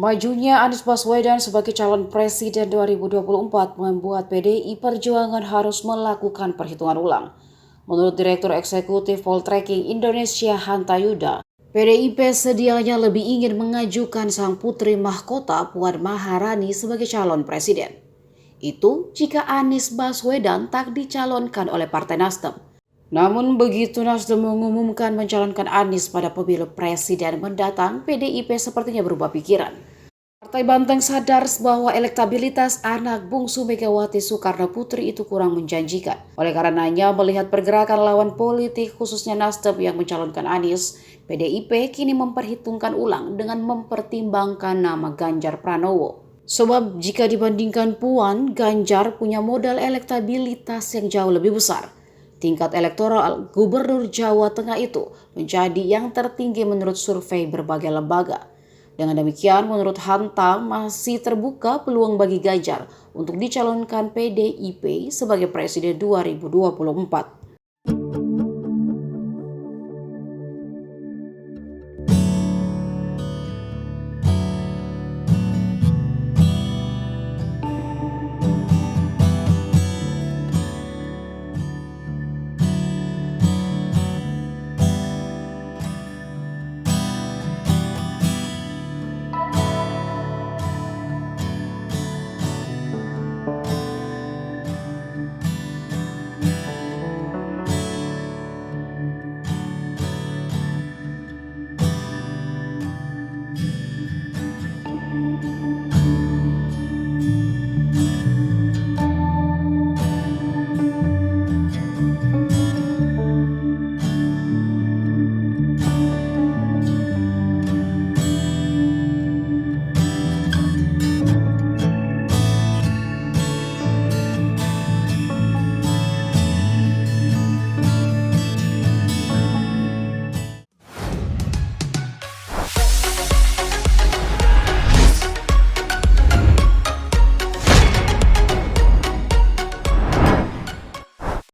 Majunya Anies Baswedan sebagai calon presiden 2024 membuat PDI Perjuangan harus melakukan perhitungan ulang. Menurut Direktur Eksekutif Poltreking Indonesia Hanta Yuda, PDIP sedianya lebih ingin mengajukan sang putri mahkota Puan Maharani sebagai calon presiden. Itu jika Anies Baswedan tak dicalonkan oleh Partai Nasdem. Namun begitu Nasdem mengumumkan mencalonkan Anies pada pemilu presiden mendatang, PDIP sepertinya berubah pikiran. Partai Banteng sadar bahwa elektabilitas anak bungsu Megawati Soekarno Putri itu kurang menjanjikan. Oleh karenanya, melihat pergerakan lawan politik khususnya Nasdem yang mencalonkan Anies, PDIP kini memperhitungkan ulang dengan mempertimbangkan nama Ganjar Pranowo. Sebab jika dibandingkan Puan, Ganjar punya modal elektabilitas yang jauh lebih besar. Tingkat elektoral Gubernur Jawa Tengah itu menjadi yang tertinggi menurut survei berbagai lembaga. Dengan demikian, menurut Hanta masih terbuka peluang bagi Ganjar untuk dicalonkan PDIP sebagai Presiden 2024.